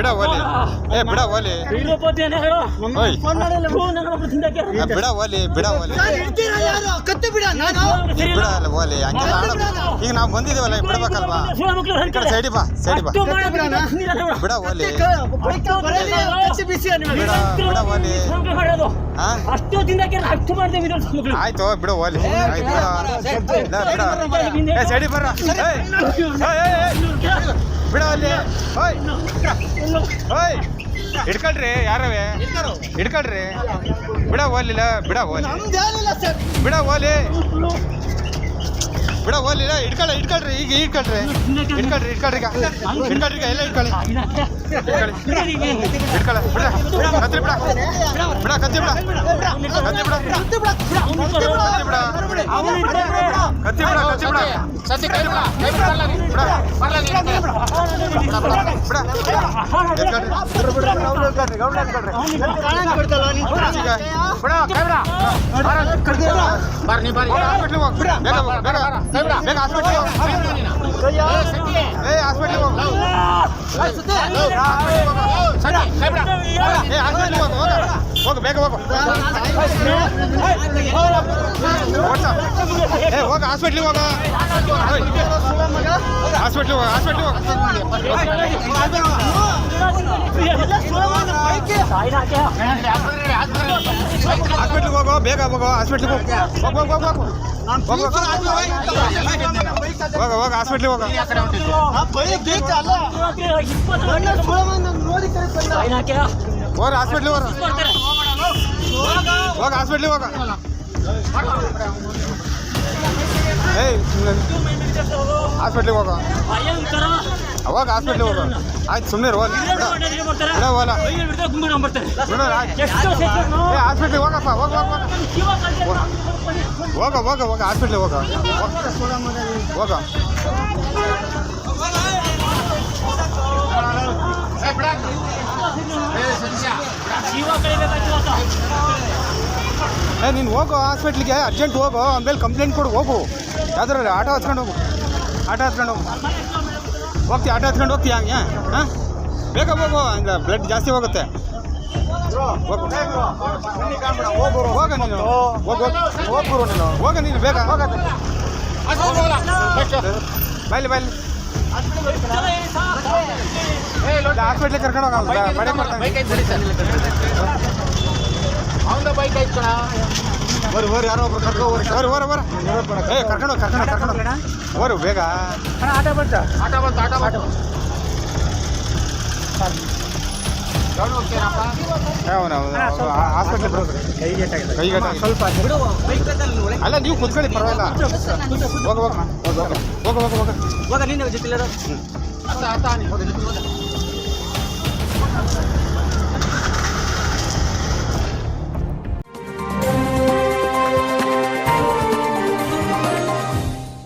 ಬಿಡ ಓಲಿ ಬಿಡ ಓಲಿ ಬಿಡ ಓಲಿ ಬಿಡ ಓಲಿ ಬಿಡ ಅಲ್ಲ ಓಲಿ ಈಗ ನಾವು ಬಂದಿದ್ದೀವಲ್ಲ ಬಿಡಬೇಕಲ್ವಾ ಈ ಕಡೆ ಸೈಡಿ ಬಾ ಬಿಡ ಓಲಿ ಬಿಡ ಓಲಿ ಆಯ್ತು ಬಿಡು ಓಲಿ ಸೈಡಿ ಬರ್ರ ಬಿಡ ಅಲ್ಲಿ ಹಿಡ್ಕೊಳ್ರಿ ಯಾರವೇ ಹಿಡ್ಕೊಳ್ರಿ ಬಿಡ ಓಲಿಲ್ಲ ಬಿಡ ಓಲಿ ಬಿಡ ಓಲಿ ಬಿಡ ಓಲಿಲ್ಲ ಹಿಡ್ಕೊಳ್ರಿ ಈಗ ಹಿಡ್ಕೊಳ್ರಿ ಎಲ್ಲ ಹಿಡ್ಕೊಳ್ಳಿ ಹಿಡ್ಕೊಳ್ಳ ಬಿಡ ಕತ್ತಿ ಬಿಡ ಬಿಡ ಕತ್ತಿ ಬಿಡ ಕತ್ತಿ ಬಿಡ ಕತ್ತಿ ಬಿಡ ಕತ್ತಿ ಬಿಡ ಕತ್ತಿ ಬಿಡ ಸತ್ಯ ಕೈ ಬಿಡ ಹೋಗು ಬೇಗ ಹೋಗು ಹೋಗ ಹಾಸ್ಪಿಟ್ಲಿಗೆ ಹೋಗ ಹಾಸ್ಪಿಟ್ಲಿಗೆ ಹೋಗೋ ಬೇಗ ಹೋಗೋ ಹಾಸ್ಪಿಟ್ಲಿಗೆ ಹೋಗ ಹಾಸ್ಪಿಟ್ಲಿಗೆ ಹೋಗ ಹೋಗ ಹಾಸ್ಪಿಟ್ಲಿಗೆ ಹೋಗ ಹಾಸ್ಪಿಟ್ಲಿಗೆ ಹೋಗ ಹಾಸ್ಪಿಟ್ಲಿಗೆ ಹೋಗ ಅವಾಗ ಹಾಸ್ಪಿಟ್ಲಿಗೆ ಹೋಗ ಆಯ್ತು ಸುಮ್ಮನೆ ಹೋಲ ಹಾಸ್ಪಿಟ್ಲಿಗೆ ಹೋಗಪ್ಪ ಹೋಗ ಹಾಸ್ಪಿಟ್ಲಿಗೆ ಹೋಗ ನೀನು ಹೋಗು ಹಾಸ್ಪಿಟ್ಲಿಗೆ ಅರ್ಜೆಂಟ್ ಹೋಗು ಆಮೇಲೆ ಕಂಪ್ಲೇಂಟ್ ಕೊಡು ಹೋಗು ಯಾವ್ದ್ರಲ್ಲಿ ಆಟೋ ಹಚ್ಕೊಂಡು ಹೋಗು ಹೋಗ್ತೀಯ ಆಟೋ ಹಚ್ಕೊಂಡು ಹೋಗ್ತೀಯ ಹಂಗೆ ಹಾಂ ಬೇಗ ಹೋಗು ಹಂಗೆ ಬ್ಲಡ್ ಜಾಸ್ತಿ ಹೋಗುತ್ತೆ ಹೋಗ ನೀನು ಹೋಗ ನೀನು ಬೇಗ ಬೈಲಿ ಹಾಸ್ಪಿಟ್ಲಿಗೆ ಕರ್ಕೊಂಡು ಹೋಗ ಬಡೆ ಮಾಡ್ತಾನೆ ಅವನ ಬೈಕ್ ಆಯ್ತು ಕಣ ಬರು ಯಾರೋ ಒಬ್ರು ಕರ್ಕೊಂಡು ಬರು ಬೇಗ ಆಟ ಬಂತು ಹಾಸ್ಪಿಟ್ಲಿಗೆ ಬರೋದು ಕೈಗಟ್ಟ ಸ್ವಲ್ಪ ಅಲ್ಲ ನೀವು ಕುತ್ಕೊಳ್ಳಿ ಪರವಾಗಿಲ್ಲ ಹೋಗ ನೀನು ಜೊತೆ